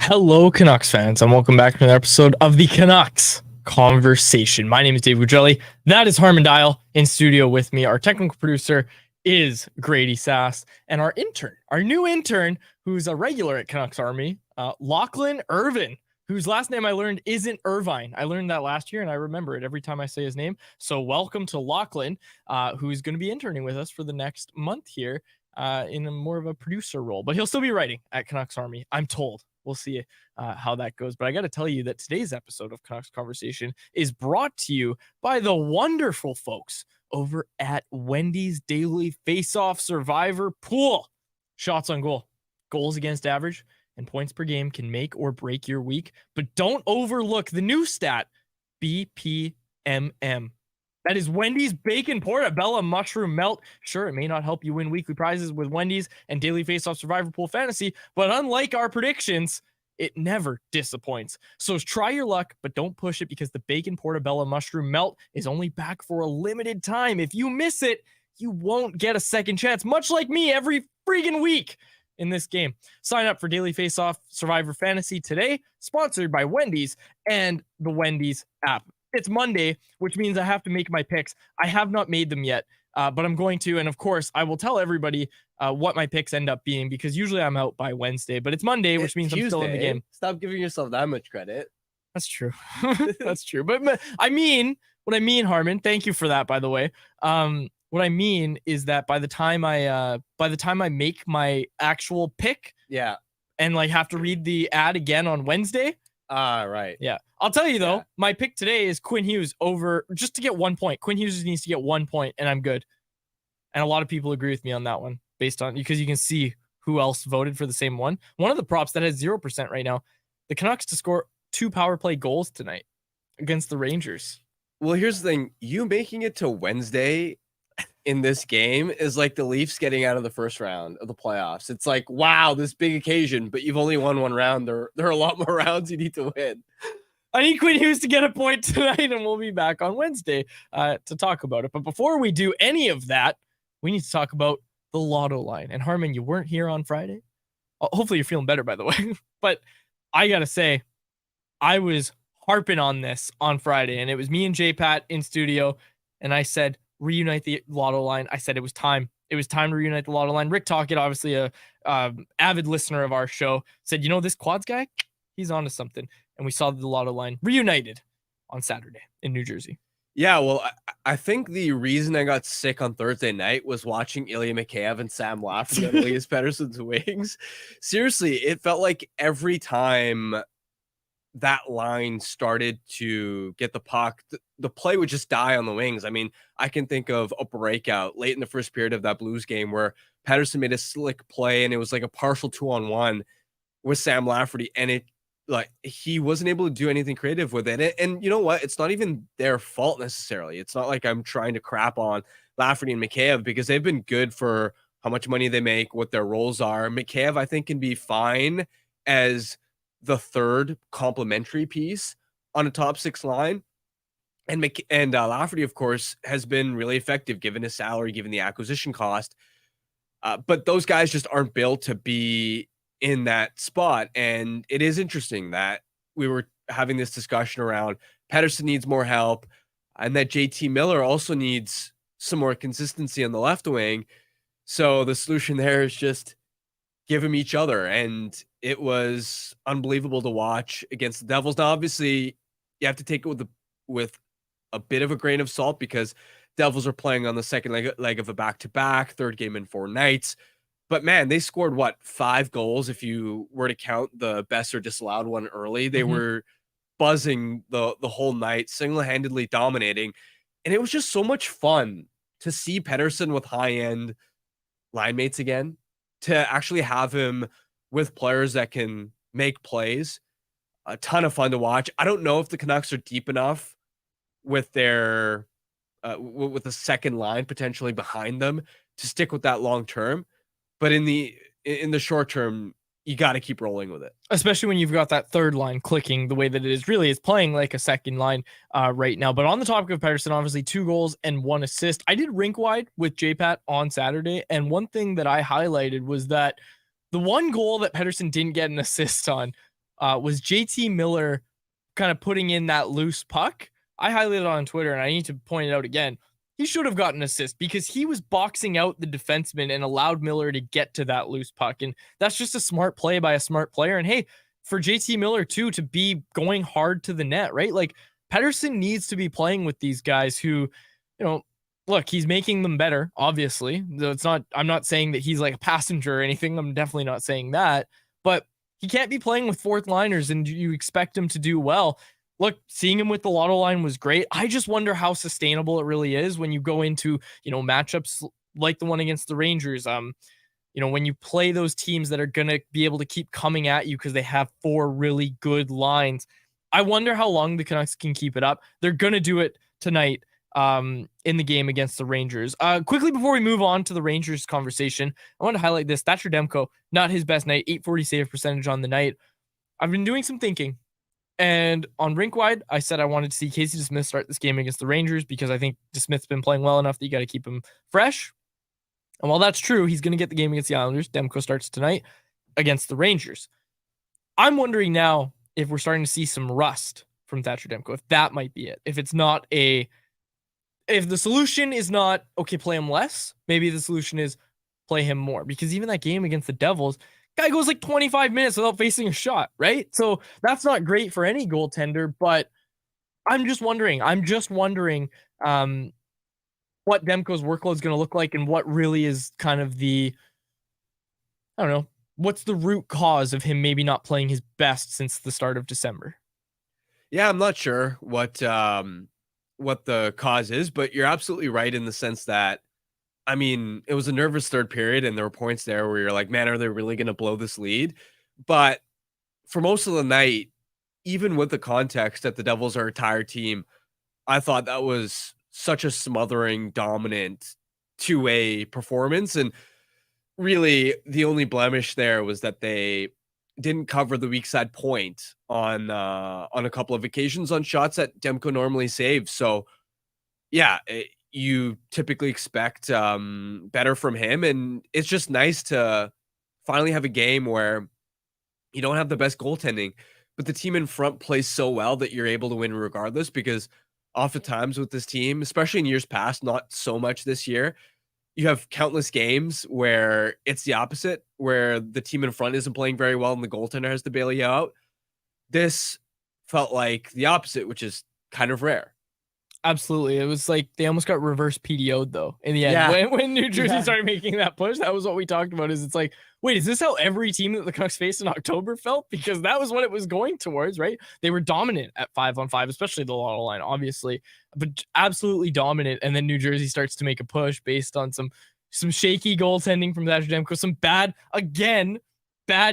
Hello, Canucks fans, and welcome back to another episode of the Canucks Conversation. My name is Dave Gugelli. That is Harmon Dial in studio with me. Our technical producer is Grady Sass, and our new intern, who's a regular at Canucks Army, Lachlan Irvin, whose last name I learned isn't Irvine. I learned that last year, and I remember it every time I say his name. So welcome to Lachlan, who's going to be interning with us for the next month here in more of a producer role. But he'll still be writing at Canucks Army, I'm told. We'll see how that goes. But I got to tell you that today's episode of Canucks Conversation is brought to you by the wonderful folks over at Wendy's Daily Face-Off Survivor Pool. Shots on goal, goals against average, and points per game can make or break your week. But don't overlook the new stat, BPMM. That is Wendy's Bacon Portobello Mushroom Melt. Sure, it may not help you win weekly prizes with Wendy's and Daily Face-Off Survivor Pool Fantasy, but unlike our predictions, it never disappoints. So try your luck, but don't push it because the Bacon Portobello Mushroom Melt is only back for a limited time. If you miss it, you won't get a second chance, much like me every freaking week in this game. Sign up for Daily Face-Off Survivor Fantasy today, sponsored by Wendy's and the Wendy's app. It's Monday, which means I have to make my picks. I have not made them yet, but I'm going to. And of course, I will tell everybody what my picks end up being because usually I'm out by Wednesday, but it's Monday, which means Tuesday. I'm still in the game. Stop giving yourself that much credit. That's true. That's true. But what I mean, Harmon, thank you for that, by the way. What I mean is that by the time I make my actual pick, yeah, and like have to read the ad again on Wednesday. Right. Yeah. I'll tell you though, my pick today is Quinn Hughes over just to get 1 point. Quinn Hughes needs to get 1 point and I'm good. And a lot of people agree with me on that one based on because you can see who else voted for the same one. One of the props that has 0% right now, the Canucks to score 2 power play goals tonight against the Rangers. Well, here's the thing. You making it to Wednesday in this game is like the Leafs getting out of the first round of the playoffs. It's like, wow, this big occasion, but you've only won one round. There are a lot more rounds you need to win. I need Quinn Hughes to get a point tonight, and we'll be back on Wednesday to talk about it. But before we do any of that, we need to talk about the Lotto Line. And Harmon, you weren't here on Friday. Hopefully you're feeling better, by the way. But I got to say, I was harping on this on Friday, and it was me and J-Pat in studio, and I said, reunite the Lotto Line. I said it was time. It was time to reunite the Lotto Line. Rick Tockett, obviously a avid listener of our show, said, this Quads guy, he's onto something. And we saw the Lotto Line reunited on Saturday in New Jersey. Yeah, well, I think the reason I got sick on Thursday night was watching Ilya Mikheyev and Sam Lafferty on Elias Pettersson's wings. Seriously, it felt like every time that line started to get the puck, the play would just die on the wings. I mean, I can think of a breakout late in the first period of that Blues game where Pettersson made a slick play and it was like a partial 2-on-1 with Sam Lafferty, and it like he wasn't able to do anything creative with it. And you know what? It's not even their fault necessarily. It's not like I'm trying to crap on Lafferty and Mikheyev because they've been good for how much money they make, what their roles are. Mikheyev, I think, can be fine as the third complementary piece on a top six line. And Lafferty, of course, has been really effective given his salary, given the acquisition cost. But those guys just aren't built to be in that spot. And it is interesting that we were having this discussion around Pettersson needs more help and that JT Miller also needs some more consistency on the left wing. So the solution there is just give them each other. And it was unbelievable to watch against the Devils. Now, obviously, you have to take it with a bit of a grain of salt because Devils are playing on the second leg of a back-to-back, third game in 4 nights. But man, they scored 5 goals if you were to count the best or disallowed one early. They were buzzing the whole night, single-handedly dominating. And it was just so much fun to see Pettersson with high-end line mates again, to actually have him with players that can make plays. A ton of fun to watch. I don't know if the Canucks are deep enough with their with a second line potentially behind them to stick with that long term. But in the short term, you got to keep rolling with it. Especially when you've got that third line clicking the way that it is. Really is playing like a second line right now. But on the topic of Pettersson, obviously 2 goals and 1 assist. I did rink wide with J-Pat on Saturday. And one thing that I highlighted was that the one goal that Pettersson didn't get an assist on, was JT Miller kind of putting in that loose puck. I highlighted it on Twitter, and I need to point it out again. He should have gotten an assist because he was boxing out the defenseman and allowed Miller to get to that loose puck. And that's just a smart play by a smart player. And hey, for JT Miller too, to be going hard to the net, right? Like Pettersson needs to be playing with these guys who, look, he's making them better, obviously. I'm not saying that he's like a passenger or anything. I'm definitely not saying that, but he can't be playing with fourth liners and you expect him to do well. Look, seeing him with the Lotto Line was great. I just wonder how sustainable it really is when you go into, matchups like the one against the Rangers. When you play those teams that are going to be able to keep coming at you because they have 4 really good lines. I wonder how long the Canucks can keep it up. They're going to do it tonight in the game against the Rangers. Quickly before we move on to the Rangers conversation, I want to highlight this. Thatcher Demko, not his best night, 840 save percentage on the night. I've been doing some thinking. And on Rinkwide, I said I wanted to see Casey DeSmith start this game against the Rangers because I think DeSmith's been playing well enough that you got to keep him fresh. And while that's true, he's going to get the game against the Islanders. Demko starts tonight against the Rangers. I'm wondering now if we're starting to see some rust from Thatcher Demko, if that might be it. If the solution is not, okay, play him less, maybe the solution is play him more. Because even that game against the Devils, guy goes like 25 minutes without facing a shot, right? So that's not great for any goaltender, but I'm just wondering what Demko's workload is going to look like and what really is kind of what's the root cause of him maybe not playing his best since the start of December? Yeah, I'm not sure what the cause is, but you're absolutely right in the sense that, it was a nervous third period and there were points there where you're like, man, are they really going to blow this lead? But for most of the night, even with the context that the Devils are a tired team, I thought that was such a smothering, dominant two-way performance. And really the only blemish there was that they didn't cover the weak side point on a couple of occasions on shots that Demko normally saves. So yeah, you typically expect better from him. And it's just nice to finally have a game where you don't have the best goaltending, but the team in front plays so well that you're able to win regardless. Because oftentimes with this team, especially in years past, not so much this year, you have countless games where it's the opposite, where the team in front isn't playing very well and the goaltender has to bail you out. This felt like the opposite, which is kind of rare. Absolutely. It was like they almost got reverse PDO'd though in the end. Yeah. When New Jersey started making that push, that was what we talked about. Is it's like, wait, is this how every team that the Canucks faced in October felt? Because that was what it was going towards, right? They were dominant at 5-on-5, especially the Lotto Line, obviously, but absolutely dominant. And then New Jersey starts to make a push based on some shaky goaltending from Thatcher Demko, some bad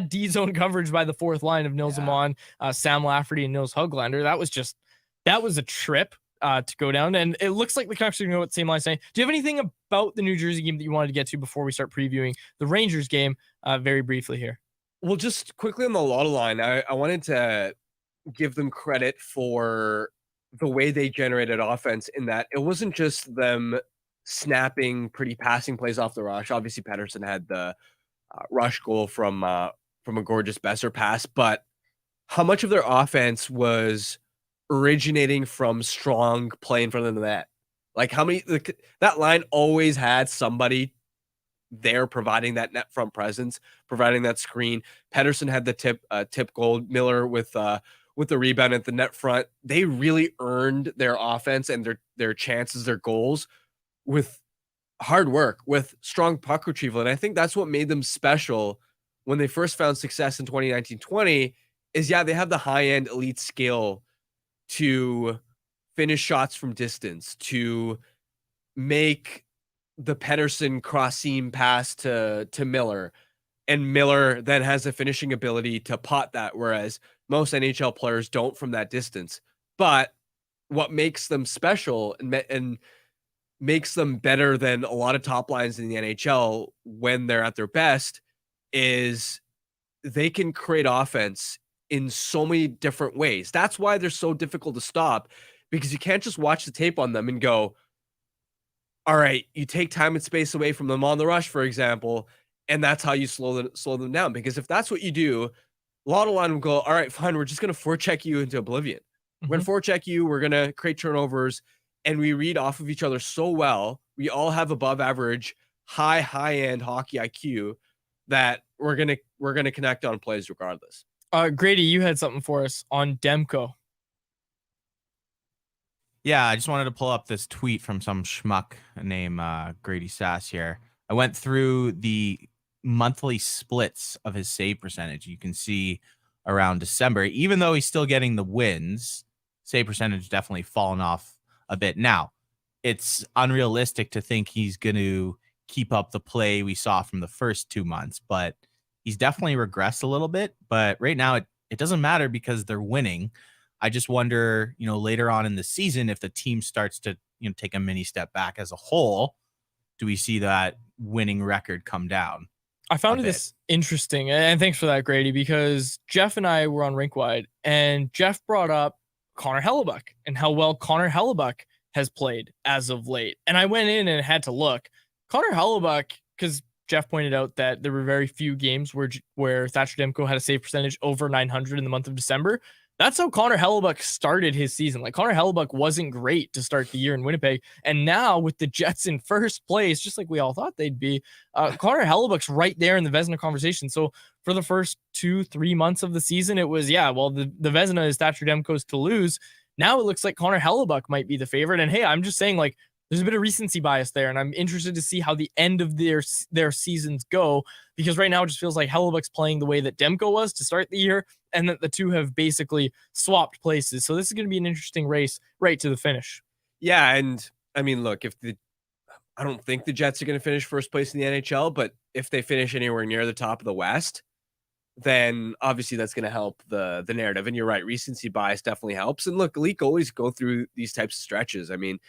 D zone coverage by the fourth line of Nils Amon, Sam Lafferty, and Nils Höglander. That was a trip to go down, and it looks like the Canucks are going to go with the same line saying. Do you have anything about the New Jersey game that you wanted to get to before we start previewing the Rangers game very briefly here? Well, just quickly on the Lotto Line, I wanted to give them credit for the way they generated offense in that it wasn't just them snapping pretty passing plays off the rush. Obviously, Pettersson had the rush goal from a gorgeous Besser pass, but how much of their offense was originating from strong play in front of the net? Like that line always had somebody there providing that net front presence, providing that screen. Pettersson had the tip goal. Miller with the rebound at the net front. They really earned their offense and their chances, their goals with hard work, with strong puck retrieval. And I think that's what made them special when they first found success in 2019-20 is, they have the high-end elite skill to finish shots from distance, to make the Pettersson cross seam pass to Miller. And Miller then has the finishing ability to pot that, whereas most NHL players don't from that distance. But what makes them special and makes them better than a lot of top lines in the NHL when they're at their best is they can create offense in so many different ways. That's why they're so difficult to stop, because you can't just watch the tape on them and go, all right, you take time and space away from them on the rush, for example, and that's how you slow them down. Because if that's what you do, Lotto Line will go, all right, fine, we're just going to forecheck you into oblivion. We're going to forecheck you. We're going to create turnovers. And we read off of each other so well. We all have above average, high-end hockey IQ that we're gonna connect on plays regardless. Grady, you had something for us on Demko. Yeah, I just wanted to pull up this tweet from some schmuck named Grady Sass here. I went through the monthly splits of his save percentage. You can see around December, even though he's still getting the wins, save percentage definitely fallen off a bit. Now, it's unrealistic to think he's going to keep up the play we saw from the first 2 months, but he's definitely regressed a little bit. But right now, it doesn't matter because they're winning. I just wonder, later on in the season, if the team starts to, take a mini step back as a whole, do we see that winning record come down? I found this interesting, and thanks for that, Grady, because Jeff and I were on Rinkwide, and Jeff brought up Connor Hellebuck and how well Connor Hellebuck has played as of late. And I went in and had to look. Connor Hellebuck, because Jeff pointed out that there were very few games where Thatcher Demko had a save percentage over 900 in the month of December. That's how Connor Hellebuck started his season. Like, Connor Hellebuck wasn't great to start the year in Winnipeg. And now with the Jets in first place, just like we all thought they'd be, Connor Hellebuck's right there in the Vezina conversation. So for the first 2-3 months of the season, it was, the Vezina is Thatcher Demko's to lose. Now it looks like Connor Hellebuck might be the favorite. And hey, I'm just saying, like, there's a bit of recency bias there, and I'm interested to see how the end of their seasons go, because right now it just feels like Hellebuck's playing the way that Demko was to start the year, and that the two have basically swapped places. So this is going to be an interesting race right to the finish. Yeah, and I mean, look, I don't think the Jets are going to finish first place in the NHL, but if they finish anywhere near the top of the West, then obviously that's going to help the narrative. And you're right, recency bias definitely helps. And look, elite goalies go through these types of stretches. I mean,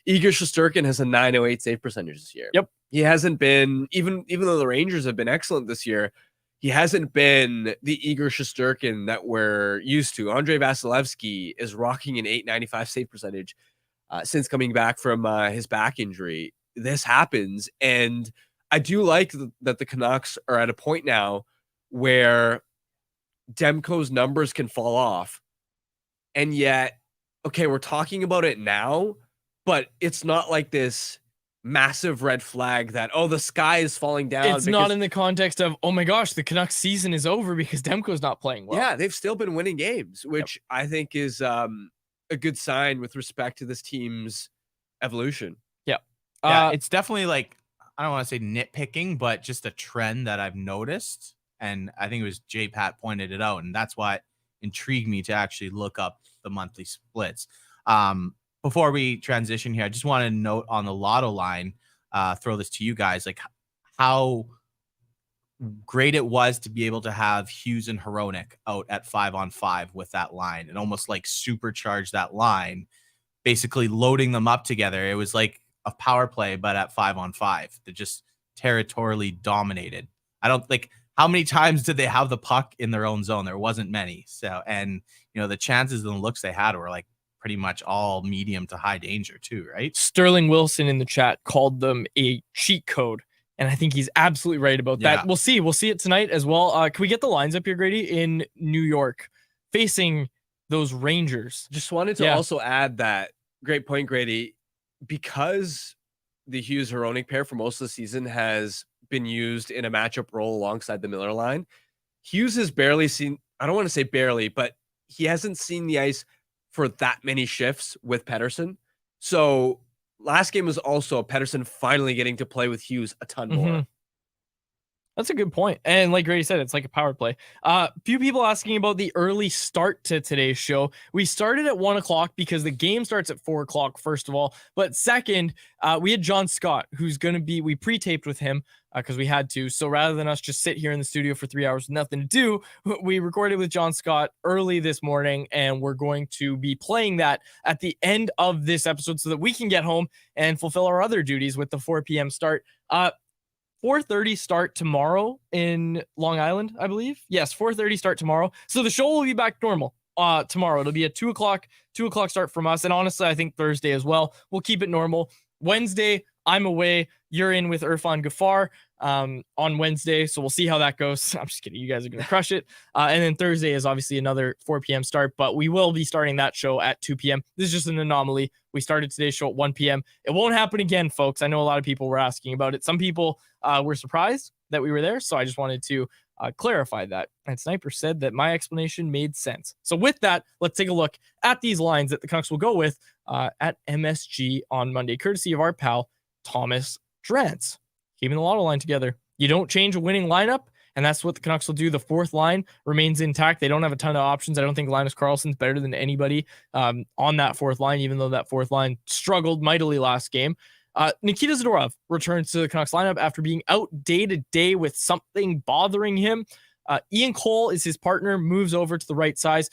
Igor Shesterkin has a 908 save percentage this year. Yep. He hasn't been, even though the Rangers have been excellent this year, he hasn't been the Igor Shesterkin that we're used to. Andrei Vasilevsky is rocking an 895 save percentage since coming back from his back injury. This happens. And I do like that the Canucks are at a point now where Demko's numbers can fall off. And yet, okay, we're talking about it now, but it's not like this massive red flag that, oh, the sky is falling down. It's not in the context of, oh my gosh, the Canucks season is over because Demko's not playing well. Yeah, they've still been winning games, which I think is a good sign with respect to this team's evolution. Yeah, it's definitely like, I don't want to say nitpicking, but just a trend that I've noticed. And I think it was J Pat pointed it out. And that's what intrigued me to actually look up the monthly splits. Before we transition here, I just want to note on the Lotto line, throw this to you guys, like how great it was to be able to have Hughes and Hronek out at 5-on-5 with that line and almost like supercharge that line, basically loading them up together. It was like a power play, but at 5-on-5 that just territorially dominated. I don't like, how many times did they have the puck in their own zone? There wasn't many. So, and the chances and the looks they had were like pretty much all medium to high danger too, right? Sterling Wilson in the chat called them a cheat code, and I think he's absolutely right about that. We'll see it tonight as well. Can we get the lines up here, Grady, in New York facing those Rangers? Just wanted to also add that, great point, Grady, because the Hughes Hronek pair for most of the season has been used in a matchup role alongside the Miller line. Hughes has barely seen, I don't want to say barely, but he hasn't seen the ice for that many shifts with Pettersson. So last game was also Pettersson finally getting to play with Hughes a ton more. That's a good point. And like Grady said, it's like a power play. Few people asking about the early start to today's show. We started at 1 o'clock because the game starts at 4 o'clock, first of all. But second, we had John Scott, who's going to be, we pre-taped with him because we had to. So rather than us just sit here in the studio for 3 hours with nothing to do, we recorded with John Scott early this morning, and we're going to be playing that at the end of this episode so that we can get home and fulfill our other duties with the 4 p.m. start. 4:30 start tomorrow in Long Island, I believe. Yes, 4:30 start tomorrow. So the show will be back normal tomorrow. It'll be a 2 o'clock start from us. And honestly, I think Thursday as well. We'll keep it normal. Wednesday, I'm away. You're in with Irfan Ghaffar on Wednesday. So we'll see how that goes. I'm just kidding. You guys are going to crush it. And then Thursday is obviously another 4 p.m. start, but we will be starting that show at 2 p.m. This is just an anomaly. We started today's show at 1 p.m. It won't happen again, folks. I know a lot of people were asking about it. Some people were surprised that we were there. So I just wanted to clarify that. And Sniper said that my explanation made sense. So with that, let's take a look at these lines that the Canucks will go with at MSG on Monday, courtesy of our pal, Thomas Drance. Keeping the Lotto Line together. You don't change a winning lineup, and that's what the Canucks will do. The fourth line remains intact. They don't have a ton of options. I don't think Linus Karlsson's better than anybody on that fourth line, even though that fourth line struggled mightily last game. Nikita Zadorov returns to the Canucks lineup after being out day-to-day with something bothering him. Ian Cole is his partner, moves over to the right side.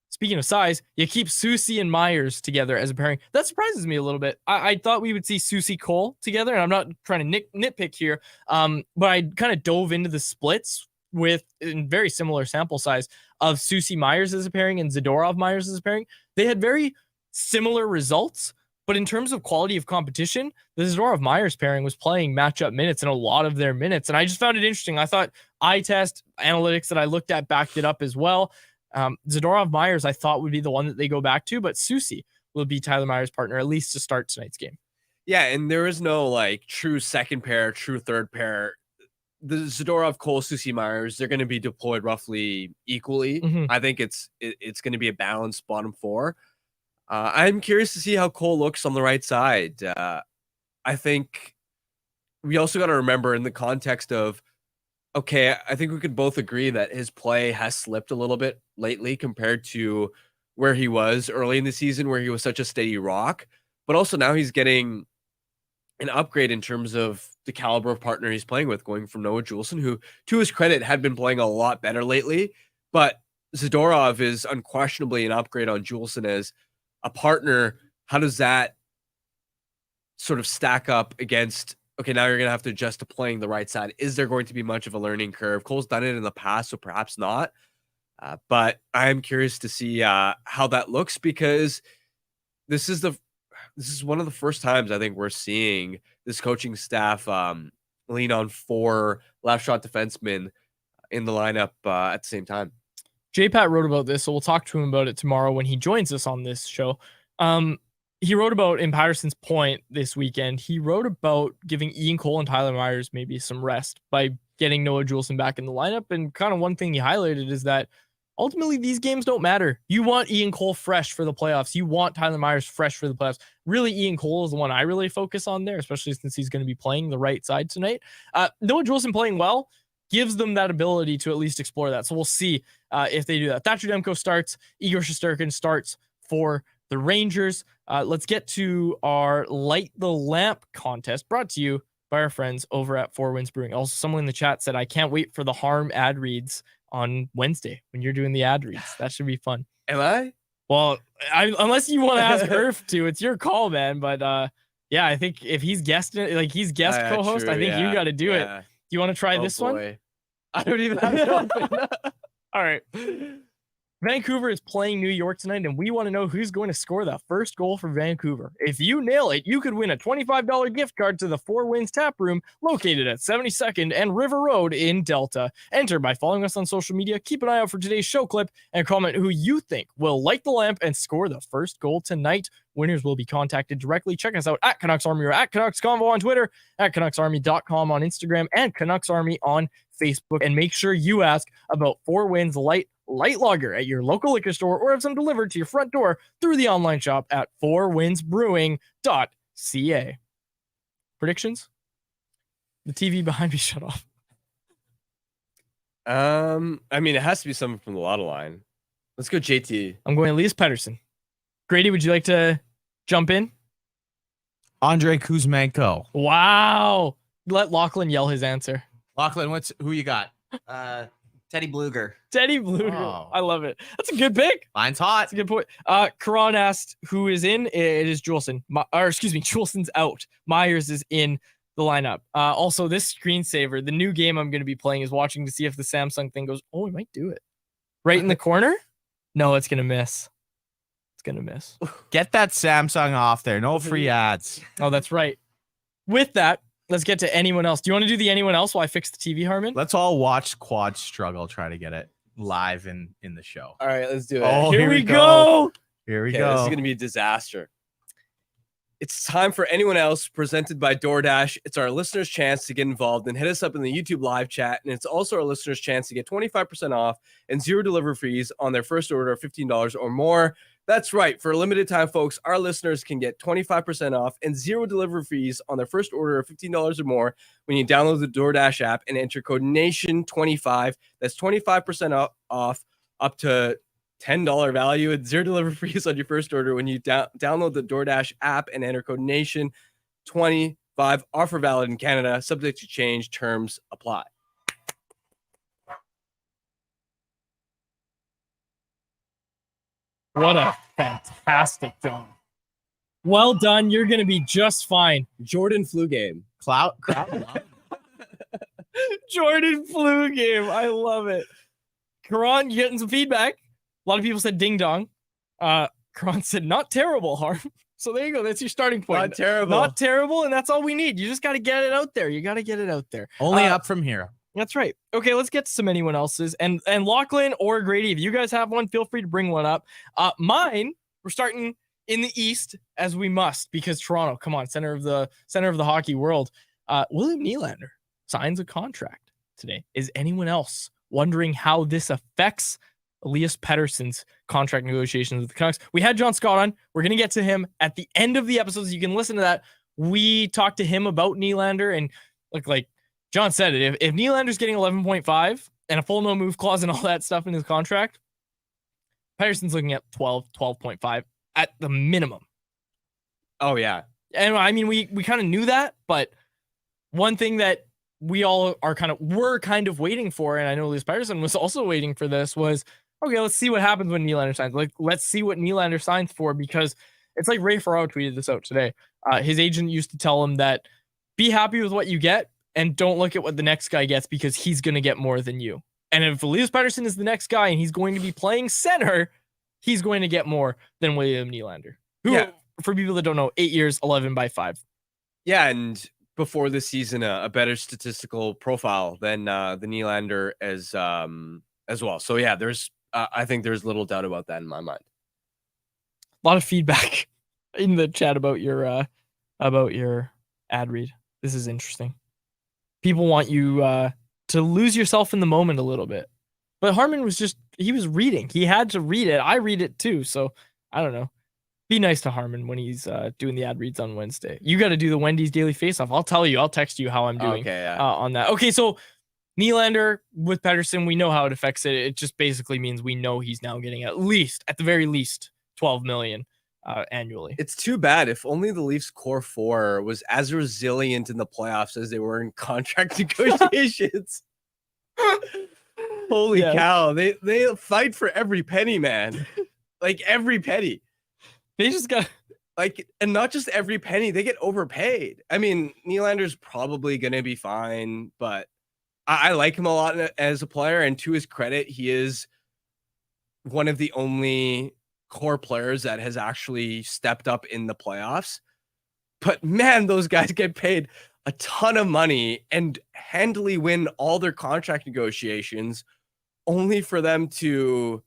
Speaking of size, you keep Soucy and Myers together as a pairing. That surprises me a little bit. I thought we would see Soucy Cole together, and I'm not trying to nitpick here, but I kind of dove into the splits with in very similar sample size of Soucy Myers as a pairing and Zadorov Myers as a pairing. They had very similar results, but in terms of quality of competition, the Zadorov Myers pairing was playing matchup minutes in a lot of their minutes, and I just found it interesting. I thought eye test analytics that I looked at backed it up as well. Zadorov Myers, I thought would be the one that they go back to, but Soucy will be Tyler Myers' partner, at least to start tonight's game. Yeah, and there is no like true second pair, true third pair. The Zadorov, Cole, Soucy Myers, they're going to be deployed roughly equally. Mm-hmm. I think it's going to be a balanced bottom four. I'm curious to see how Cole looks on the right side. I think we also got to remember in the context of, okay, I think we could both agree that his play has slipped a little bit lately compared to where he was early in the season, where he was such a steady rock. But also now he's getting an upgrade in terms of the caliber of partner he's playing with, going from Noah Juulsen, who, to his credit, had been playing a lot better lately. But Zadorov is unquestionably an upgrade on Juulsen as a partner. How does that sort of stack up against, okay, now you're going to have to adjust to playing the right side? Is there going to be much of a learning curve? Cole's done it in the past, so perhaps not. But I'm curious to see how that looks, because this is one of the first times I think we're seeing this coaching staff lean on 4 left shot defensemen in the lineup at the same time. J-Pat wrote about this, so we'll talk to him about it tomorrow when he joins us on this show. He wrote about, in Patterson's point this weekend, he wrote about giving Ian Cole and Tyler Myers maybe some rest by getting Noah Juulsen back in the lineup. And kind of one thing he highlighted is that ultimately these games don't matter. You want Ian Cole fresh for the playoffs. You want Tyler Myers fresh for the playoffs. Really, Ian Cole is the one I really focus on there, especially since he's going to be playing the right side tonight. Noah Juulsen playing well gives them that ability to at least explore that. So we'll see if they do that. Thatcher Demko starts. Igor Shesterkin starts for the Rangers. Let's get to our Light the Lamp contest, brought to you by our friends over at Four Winds Brewing. Also, someone in the chat said, I can't wait for the Harm ad reads on Wednesday when you're doing the ad reads. That should be fun. Am I? Well, unless you want to ask Irf to, it's your call, man. But yeah, I think if he's guest, he's guest co-host, true, I think you got to do it. Do you want to try this one? I don't even have it open. All right. Vancouver is playing New York tonight, and we want to know who's going to score the first goal for Vancouver. If you nail it, you could win a $25 gift card to the Four Winds Tap Room, located at 72nd and River Road in Delta. Enter by following us on social media. Keep an eye out for today's show clip and comment who you think will light the lamp and score the first goal tonight. Winners will be contacted directly. Check us out at Canucks Army or at Canucks Convo on Twitter, at CanucksArmy.com on Instagram, and Canucks Army on Facebook. And make sure you ask about Four Winds Light Lager at your local liquor store, or have some delivered to your front door through the online shop at fourwindsbrewing.ca. Predictions? The TV behind me shut off. I mean, it has to be someone from the Lotto Line. Let's go JT. I'm going Elias Pettersson. Grady, would you like to jump in? Andrei Kuzmenko. Wow. Let Lachlan yell his answer. Lachlan, who you got? Teddy Bluger. Teddy Bluger. Oh. I love it. That's a good pick. Mine's hot. That's a good point. Karan asked who is in. It is Juulsen. Juulsen's out. Myers is in the lineup. Also, this screensaver, the new game I'm going to be playing, is watching to see if the Samsung thing goes, oh, we might do it. Right in the corner? No, it's going to miss. going to miss. Get that Samsung off there. No free ads. Oh, that's right. With that, let's get to anyone else. Do you want to do the anyone else while I fix the TV, Harmon? Let's all watch Quad struggle, try to get it live in the show. All right, let's do it. Oh, Here we go. Here we Okay, go. this is going to be a disaster. It's time for anyone else, presented by DoorDash. It's our listeners' chance to get involved and hit us up in the YouTube live chat. And it's also our listeners' chance to get 25% off and 0 delivery fees on their first order of $15 or more. That's right. For a limited time, folks, our listeners can get 25% off and 0 delivery fees on their first order of $15 or more when you download the DoorDash app and enter code NATION25. That's 25% off up to $10 value and 0 delivery fees on your first order when you download the DoorDash app and enter code NATION25. Offer valid in Canada. Subject to change. Terms apply. What a fantastic job. Well done. You're going to be just fine. Jordan flu game. Crowd. Jordan flu game. I love it. Karan, you getting some feedback? A lot of people said ding dong. Karan said not terrible, Harm. So there you go. That's your starting point. Not terrible. Not terrible, and that's all we need. You just got to get it out there. You got to get it out there. Only up from here. That's right. Okay, let's get to some anyone else's. And Lachlan or Grady, if you guys have one, feel free to bring one up. Mine, we're starting in the East as we must, because Toronto, come on, center of the hockey world. William Nylander signs a contract today. Is anyone else wondering how this affects Elias Pettersson's contract negotiations with the Canucks? We had John Scott on. We're going to get to him at the end of the episode, so you can listen to that. We talked to him about Nylander, and like John said it, if Nylander's getting 11.5 and a full no move clause and all that stuff in his contract, Pettersson's looking at 12.5 at the minimum. Oh, yeah. And I mean, we kind of knew that, but one thing that we all are kind of waiting for, and I know Elias Pettersson was also waiting for this, was, okay, let's see what happens when Nylander signs. Like, let's see what Nylander signs for, because it's like Ray Ferraro tweeted this out today. His agent used to tell him that be happy with what you get and don't look at what the next guy gets, because he's going to get more than you. And if Elias Pettersson is the next guy and he's going to be playing center, he's going to get more than William Nylander, who, for people that don't know, 8 years, 11/5. Yeah, and before this season, a better statistical profile than the Nylander as well. So yeah, there's I think there's little doubt about that in my mind. A lot of feedback in the chat about your ad read. This is interesting. People want you to lose yourself in the moment a little bit. But Harmon was reading. He had to read it. I read it too. So I don't know. Be nice to Harmon when he's doing the ad reads on Wednesday. You got to do the Wendy's Daily Face-Off. I'll tell you. I'll text you how I'm doing on that. Okay, so Nylander with Pettersson, we know how it affects it. It just basically means we know he's now getting at the very least, $12 million annually. It's too bad. If only the Leafs core four was as resilient in the playoffs as they were in contract negotiations. Holy cow. They fight for every penny, man. Like every penny. They just got and not just every penny, they get overpaid. I mean, Nylander's probably going to be fine, but I like him a lot as a player. And to his credit, he is one of the only core players that has actually stepped up in the playoffs. But man, those guys get paid a ton of money and handily win all their contract negotiations, only for them to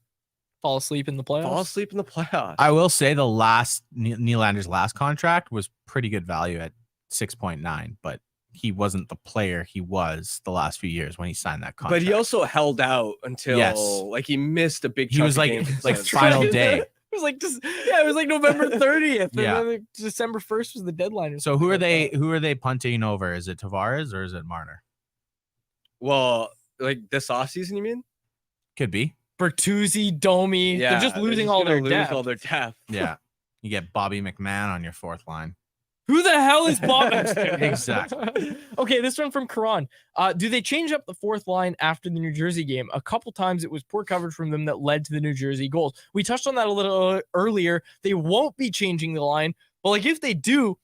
fall asleep in the playoffs. I will say the last Nylander's last contract was pretty good value at 6.9, but he wasn't the player he was the last few years when he signed that contract. But he also held out until he missed a big chunk. He was like final day. It was like November 30th. Yeah. And then December 1st was the deadline. So who are they punting over? Is it Tavares or is it Marner? Well, like this offseason, you mean? Could be. Bertuzzi, Domi. Yeah, they're just losing all their depth. Yeah. You get Bobby McMahon on your fourth line. Who the hell is Bob? Exactly. Okay, this one from Karan. Do they change up the fourth line after the New Jersey game? A couple times it was poor coverage from them that led to the New Jersey goals. We touched on that a little earlier. They won't be changing the line, but like if they do,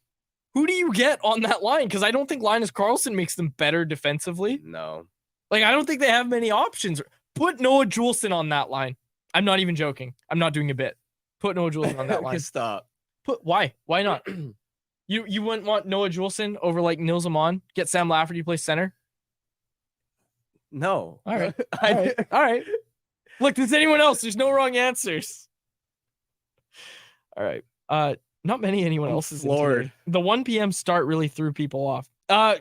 who do you get on that line? Because I don't think Linus Karlsson makes them better defensively. No. Like I don't think they have many options. Put Noah Juleson on that line. I'm not even joking. I'm not doing a bit. Put Noah Juleson on that line. Stop. Why? Why not? You wouldn't want Noah Juleson over like Nils Amon? Get Sam Lafferty to play center? No. All right. All right. Look, does anyone else? There's no wrong answers. All right. Not many anyone I'm else's. floored. The 1 p.m. start really threw people off.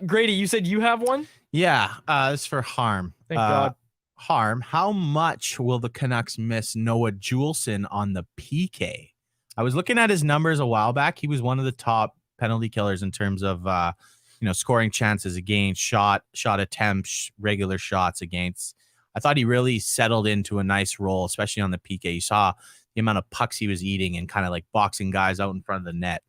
Grady, you said you have one? Yeah, this is for Harm. Thank God. Harm, how much will the Canucks miss Noah Juleson on the PK? I was looking at his numbers a while back. He was one of the top penalty killers in terms of scoring chances against, shot attempts, regular shots against. I thought he really settled into a nice role, especially on the PK. You saw the amount of pucks he was eating and kind of like boxing guys out in front of the net.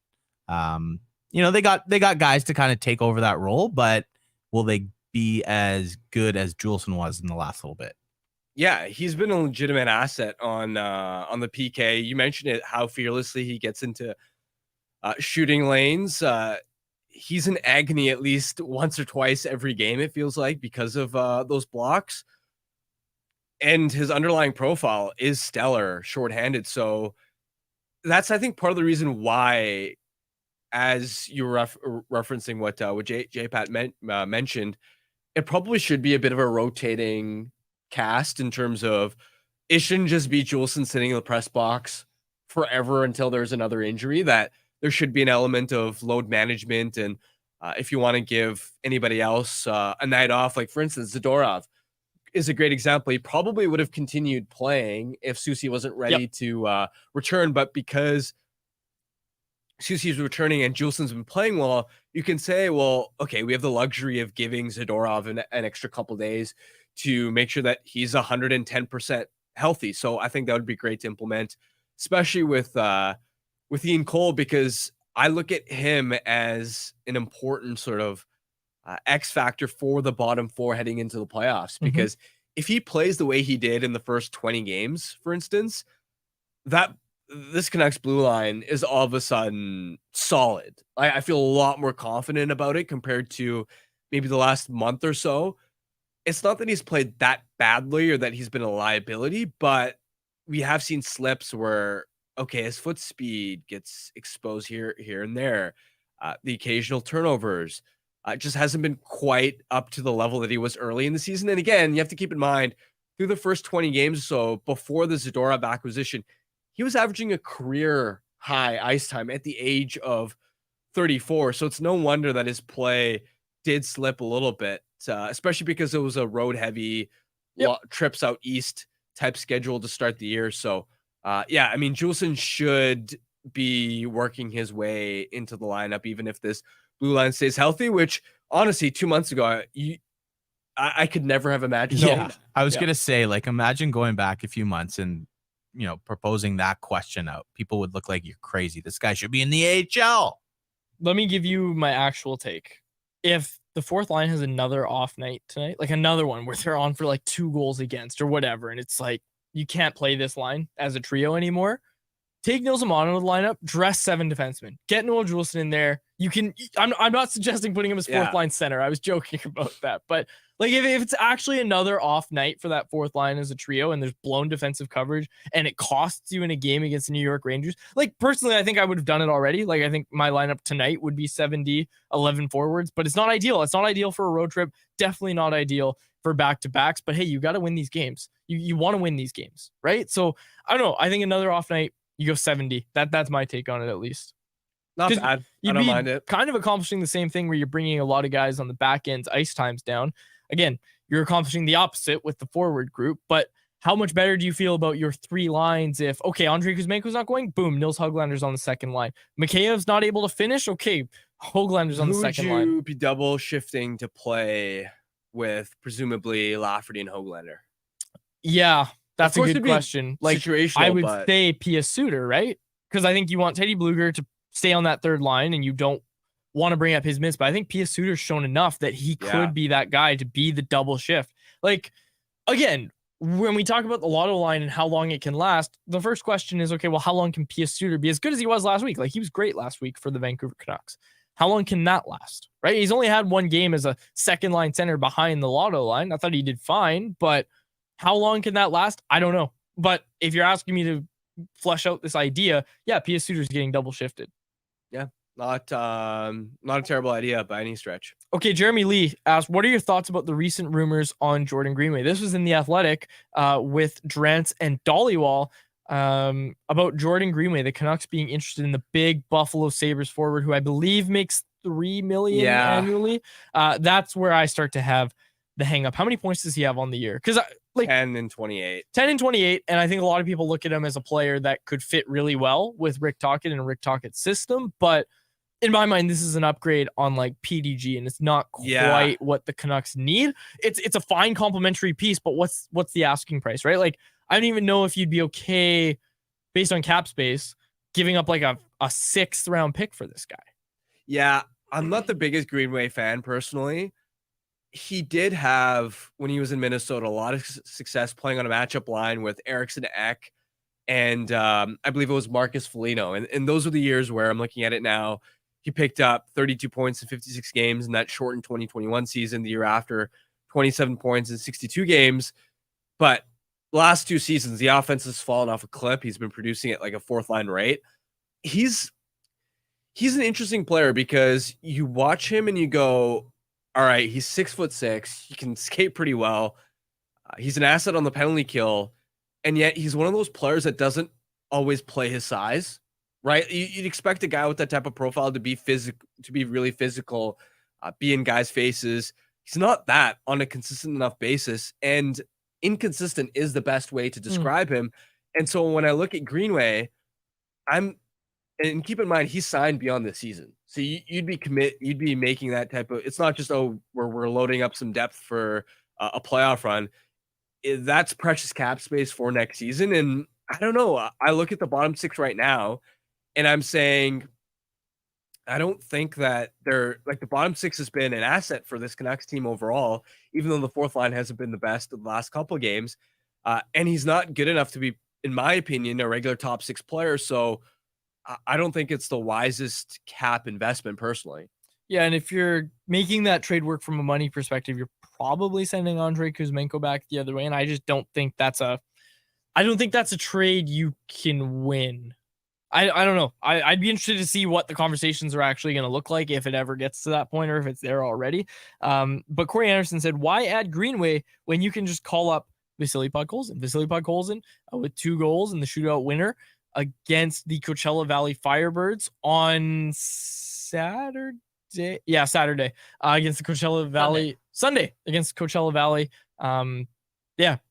They got guys to kind of take over that role, but will they be as good as Juleson was in the last little bit? Yeah, he's been a legitimate asset on the PK. You mentioned it, how fearlessly he gets into shooting lanes. He's in agony at least once or twice every game, it feels like, because of those blocks. And his underlying profile is stellar shorthanded. So that's, I think, part of the reason why, as you were referencing what J-Pat mentioned, it probably should be a bit of a rotating cast in terms of it shouldn't just be Juleson sitting in the press box forever until there's another injury, that there should be an element of load management. And if you want to give anybody else a night off, like for instance, Zadorov is a great example. He probably would have continued playing if Susie wasn't ready to return, but because Susie's returning and Juleson's been playing well, you can say, well, okay, we have the luxury of giving Zadorov an extra couple days to make sure that he's 110% healthy. So I think that would be great to implement, especially with Ian Cole, because I look at him as an important sort of X factor for the bottom four heading into the playoffs. Because if he plays the way he did in the first 20 games, for instance, that this Canucks blue line is all of a sudden solid. I feel a lot more confident about it compared to maybe the last month or so. It's not that he's played that badly or that he's been a liability, but we have seen slips where, okay, his foot speed gets exposed here and there. The occasional turnovers just hasn't been quite up to the level that he was early in the season. And again, you have to keep in mind, through the first 20 games or so before the Zadorov acquisition, he was averaging a career high ice time at the age of 34. So it's no wonder that his play did slip a little bit, especially because it was a road heavy trips out east type schedule to start the year. So I mean, Juleson should be working his way into the lineup, even if this blue line stays healthy, which honestly, 2 months ago, I could never have imagined. Yeah, I was going to say, like, imagine going back a few months and, proposing that question out. People would look like you're crazy. This guy should be in the AHL. Let me give you my actual take. If the fourth line has another off night tonight, like another one where they're on for like 2 goals against or whatever, and it's like, you can't play this line as a trio anymore, take Nils Amon out of the lineup, dress 7 defensemen, get Noah Juleson in there. You can, I'm not suggesting putting him as fourth line center. I was joking about that. But like if it's actually another off night for that fourth line as a trio and there's blown defensive coverage and it costs you in a game against the New York Rangers, like personally, I think I would have done it already. Like I think my lineup tonight would be 7D, 11 forwards, but it's not ideal. It's not ideal for a road trip. Definitely not ideal for back-to-backs, but hey, you got to win these games. You want to win these games, right? So I don't know. I think another off night, you go 70. That's my take on it, at least. Not bad. I don't mind it. Kind of accomplishing the same thing where you're bringing a lot of guys on the back end's ice times down. Again, you're accomplishing the opposite with the forward group, but how much better do you feel about your 3 lines if, okay, Andrei Kuzmenko's not going? Boom, Nils Höglander's on the second line. Mikheyev's not able to finish? Okay, Höglander's on the second line. Who would you be double shifting to play with presumably Lafferty and Höglander? Yeah, that's a good question. Like, I would say Pia Suter, right? Because I think you want Teddy Bluger to stay on that third line and you don't want to bring up his minutes, but I think Pia Suter's shown enough that he could be that guy to be the double shift. Like, again, when we talk about the Lotto line and how long it can last, the first question is, okay, well, how long can Pia Suter be as good as he was last week? Like, he was great last week for the Vancouver Canucks. How long can that last, right? He's only had 1 game as a second line center behind the Lotto line. I thought he did fine, but how long can that last? I don't know. But if you're asking me to flesh out this idea, yeah, P.S. Suter's getting double shifted. Not a terrible idea by any stretch. Okay, Jeremy Lee asked, what are your thoughts about the recent rumors on Jordan Greenway? This was in The Athletic with Drance and Dollywall about Jordan Greenway, the Canucks being interested in the big Buffalo Sabres forward, who I believe makes $3 million annually. That's where I start to have the hang up. How many points does he have on the year? Because 10 and 28. 10 and 28, and I think a lot of people look at him as a player that could fit really well with Rick Tocchet and Rick Tocchett's system, but in my mind, this is an upgrade on like PDG, and it's not quite what the Canucks need. It's a fine complementary piece, but what's the asking price, right? Like, I don't even know if you'd be okay based on cap space giving up like a 6th round pick for this guy. Yeah, I'm not the biggest Greenway fan personally. He did have, when he was in Minnesota, a lot of success playing on a matchup line with Eriksson Ek and I believe it was Marcus Foligno. And those are the years where I'm looking at it now. He picked up 32 points in 56 games in that shortened 2021 season. The year after, 27 points in 62 games. But last 2 seasons, the offense has fallen off a cliff. He's been producing at like a 4th line rate. He's an interesting player because you watch him and you go, all right, he's 6'6". He can skate pretty well. He's an asset on the penalty kill. And yet he's one of those players that doesn't always play his size. Right, you'd expect a guy with that type of profile to be really physical, be in guys' faces. He's not that on a consistent enough basis, and inconsistent is the best way to describe him. And so when I look at Greenway, and keep in mind he's signed beyond this season, so you'd be making that type of. It's not just we're loading up some depth for a playoff run. That's precious cap space for next season, and I don't know. I look at the bottom 6 right now. And I'm saying, I don't think that they're like the bottom 6 has been an asset for this Canucks team overall, even though the 4th line hasn't been the best of the last couple of games. And he's not good enough to be, in my opinion, a regular top 6 player. So I don't think it's the wisest cap investment personally. Yeah. And if you're making that trade work from a money perspective, you're probably sending Andrei Kuzmenko back the other way. And I just don't think that's a trade you can win. I don't know. I'd be interested to see what the conversations are actually going to look like if it ever gets to that point or if it's there already. But Corey Anderson said, why add Greenway when you can just call up Vasily Podkolzin? Vasily Podkolzin with 2 goals in the shootout winner against the Coachella Valley Firebirds on Saturday. Saturday against the Coachella Valley. Sunday against Coachella Valley.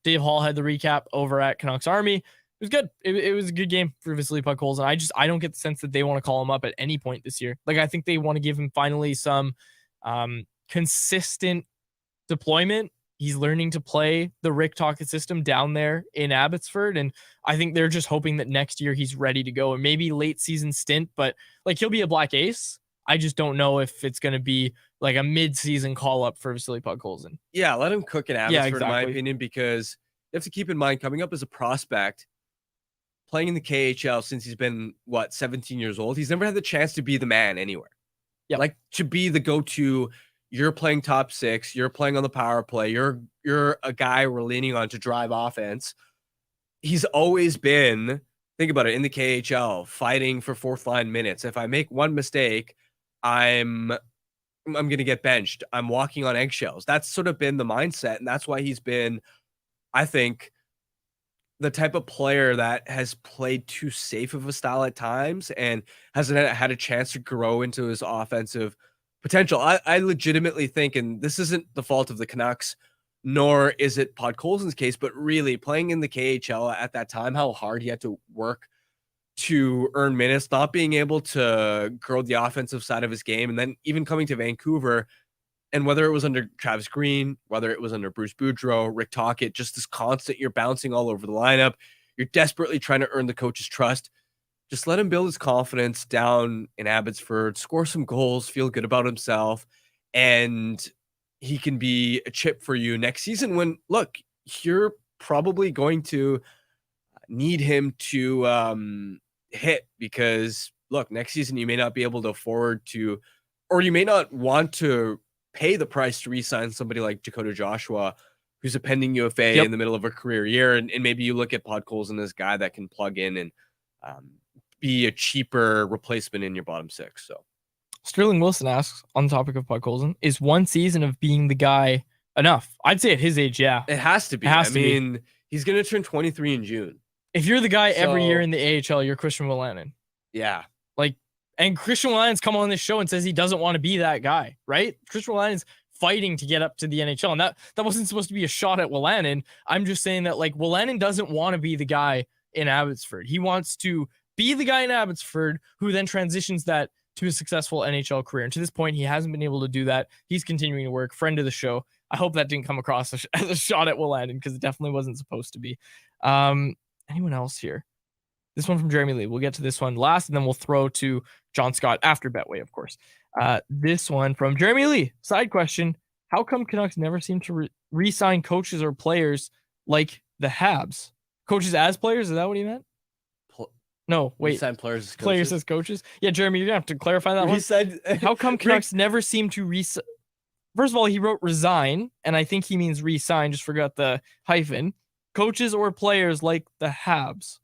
Dave Hall had the recap over at Canucks Army. It was good. It was a good game for Vasily Podkolzin. I don't get the sense that they want to call him up at any point this year. Like, I think they want to give him finally some consistent deployment. He's learning to play the Rick Tocchet system down there in Abbotsford, and I think they're just hoping that next year he's ready to go, and maybe late season stint, but like he'll be a black ace. I just don't know if it's going to be like a mid-season call-up for Vasily Podkolzin. Yeah, let him cook in Abbotsford, in my opinion, because you have to keep in mind, coming up as a prospect, playing in the KHL since he's been, 17 years old, he's never had the chance to be the man anywhere. Yeah, like to be the go-to. You're playing top 6. You're playing on the power play. You're a guy we're leaning on to drive offense. He's always been, think about it, in the KHL, fighting for 4th line minutes. If I make one mistake, I'm going to get benched. I'm walking on eggshells. That's sort of been the mindset, and that's why he's been, I think, the type of player that has played too safe of a style at times and hasn't had a chance to grow into his offensive potential. I legitimately think, and this isn't the fault of the Canucks, nor is it Podkolzin's case, but really playing in the KHL at that time, how hard he had to work to earn minutes, not being able to grow the offensive side of his game, and then even coming to Vancouver, and whether it was under Travis Green, whether it was under Bruce Boudreau, Rick Tocchet, just this constant, you're bouncing all over the lineup. You're desperately trying to earn the coach's trust. Just let him build his confidence down in Abbotsford, score some goals, feel good about himself, and he can be a chip for you next season when, look, you're probably going to need him to hit because, look, next season you may not be able to afford to, or you may not want to pay the price to re-sign somebody like Dakota Joshua, who's a pending UFA Yep. in the middle of a career year, and maybe you look at Podkolzin as a guy that can plug in and be a cheaper replacement in your bottom six. So Sterling Wilson asks, on the topic of Podkolzin, is one season of being the guy enough? I'd say at his age, yeah. it has to be. I mean, he's going to turn 23 in June. If you're the guy every year in the AHL, you're Christian Wolanin. Yeah. And Christian Wolanin's come on this show and says he doesn't want to be that guy, right? Christian Wolanin's fighting to get up to the NHL. And that wasn't supposed to be a shot at Wolanin. I'm just saying that Wolanin doesn't want to be the guy in Abbotsford. He wants to be the guy in Abbotsford who then transitions that to a successful NHL career. And to this point, he hasn't been able to do that. He's continuing to work. Friend of the show. I hope that didn't come across as a shot at Wolanin because it definitely wasn't supposed to be. Anyone else here? This one from Jeremy Lee. We'll get to this one last, and then we'll throw to John Scott after Betway, of course. This one from Jeremy Lee. Side question. How come Canucks never seem to re-sign coaches or players like the Habs? Coaches as players? Is that what he meant? No, wait. Sign players as coaches. Players as coaches? Yeah, Jeremy, you're going to have to clarify that one. Said, how come Canucks never seem to re-sign? First of all, he wrote resign, and I think he means re-sign. Just forgot the hyphen. Coaches or players like the Habs.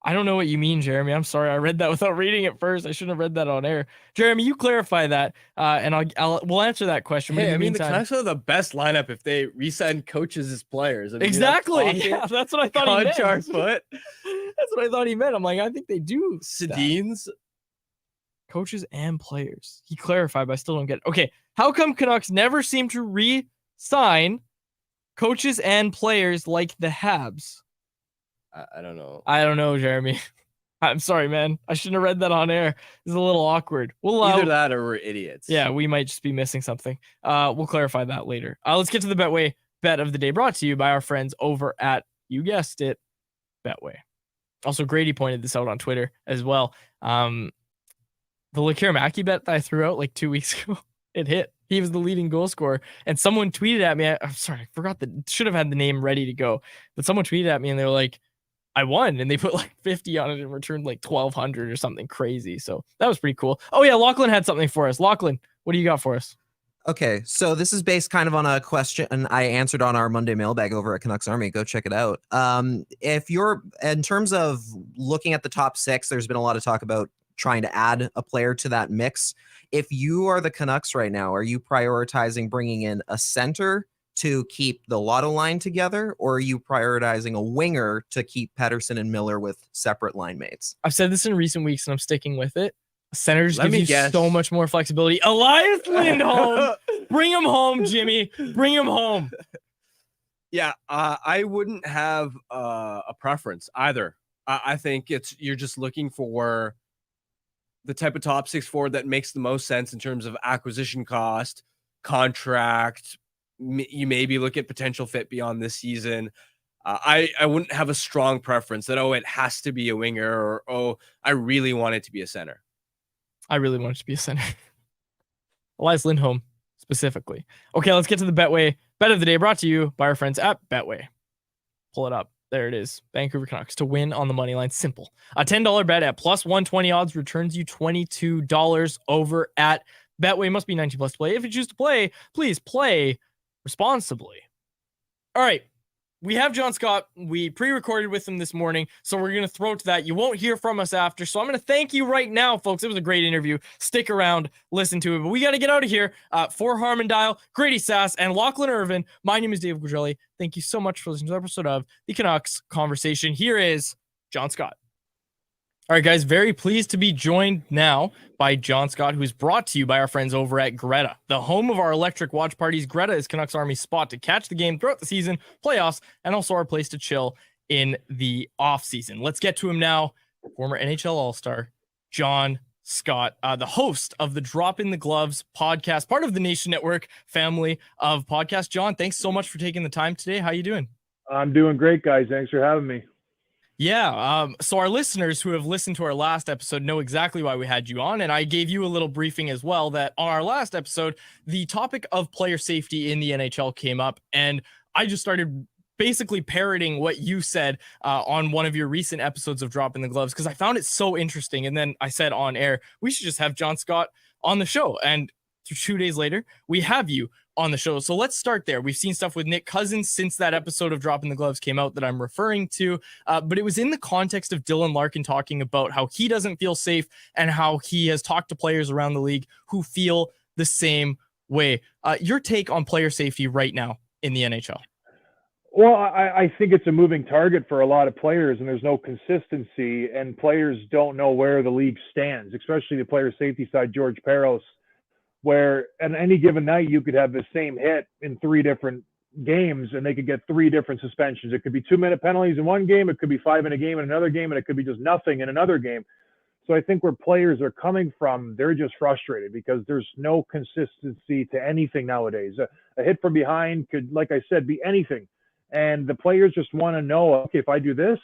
I don't know what you mean, Jeremy. I'm sorry. I read that without reading it first. I shouldn't have read that on air. Jeremy, you clarify that, and we'll answer that question. Hey, the Canucks are the best lineup if they re-sign coaches as players. Exactly. Yeah, that's what I thought he meant. That's what I thought he meant. I'm like, I think they do. Sedin's coaches and players. He clarified, but I still don't get it. Okay, how come Canucks never seem to re-sign coaches and players like the Habs? I don't know. I don't know, Jeremy. I'm sorry, man. I shouldn't have read that on air. It's a little awkward. Either that or we're idiots. Yeah, we might just be missing something. We'll clarify that later. Let's get to the Betway bet of the day, brought to you by our friends over at, you guessed it, Betway. Also, Grady pointed this out on Twitter as well. The Lekir-Mackey bet that I threw out like 2 weeks ago, it hit. He was the leading goal scorer. And someone tweeted at me. I'm sorry, I forgot should have had the name ready to go. But someone tweeted at me and they were like, I won. And they put like 50 on it and returned like 1,200 or something crazy. So that was pretty cool. Oh yeah, Lachlan had something for us. Lachlan, what do you got for us? Okay, so this is based kind of on a question I answered on our Monday mailbag over at Canucks Army. Go check it out. If you're, in terms of looking at the top six, there's been a lot of talk about trying to add a player to that mix. If you are the Canucks right now, are you prioritizing bringing in a center to keep the Lotto line together, or are you prioritizing a winger to keep Pettersson and Miller with separate line mates? I've said this in recent weeks and I'm sticking with it. Centers give you so much more flexibility. Elias Lindholm, bring him home, Jimmy. Bring him home. Yeah, I wouldn't have a preference either. I think you're just looking for the type of top six forward that makes the most sense in terms of acquisition cost, contract. You maybe look at potential fit beyond this season. I wouldn't have a strong preference that, it has to be a winger, or, I really want it to be a center. I really want it to be a center. Elias Lindholm specifically. Okay, let's get to the Betway bet of the day, brought to you by our friends at Betway. Pull it up. There it is. Vancouver Canucks to win on the money line. Simple. A $10 bet at plus 120 odds returns you $22 over at Betway. Must be 19 plus to play. If you choose to play, please play responsibly. All right. We have John Scott. We pre-recorded with him this morning, so we're going to throw to that. You won't hear from us after, so I'm going to thank you right now, folks. It was a great interview. Stick around, listen to it, but we got to get out of here. For Harmon Dial, Grady Sass, and Lachlan Irvin, my name is Dave Gugelli. Thank you so much for listening to the episode of the Canucks Conversation. Here is John Scott. All right, guys, very pleased to be joined now by John Scott, who is brought to you by our friends over at Greta, the home of our electric watch parties. Greta is Canucks Army's spot to catch the game throughout the season, playoffs, and also our place to chill in the offseason. Let's get to him now. Former NHL All-Star John Scott, the host of the Drop in the Gloves podcast, part of the Nation Network family of podcasts. John, thanks so much for taking the time today. How you doing? I'm doing great, guys. Thanks for having me. Yeah, so our listeners who have listened to our last episode know exactly why we had you on, and I gave you a little briefing as well that on our last episode, the topic of player safety in the NHL came up, and I just started basically parroting what you said on one of your recent episodes of Drop in the Gloves, because I found it so interesting, and then I said on air, we should just have John Scott on the show, and 2 days later, we have you on the show. So let's start there. We've seen stuff with Nick Cousins since that episode of Dropping the Gloves came out that I'm referring to, but it was in the context of Dylan Larkin talking about how he doesn't feel safe and how he has talked to players around the league who feel the same way. Your take on player safety right now in the NHL? Well, I think it's a moving target for a lot of players, and there's no consistency, and players don't know where the league stands, especially the player safety side, George Peros, where at any given night you could have the same hit in 3 different games and they could get 3 different suspensions. It could be 2-minute penalties in one game, it could be 5 in a game in another game, and it could be just nothing in another game. So I think where players are coming from, they're just frustrated because there's no consistency to anything nowadays. A hit from behind could, like I said, be anything. And the players just want to know, okay, if I do this,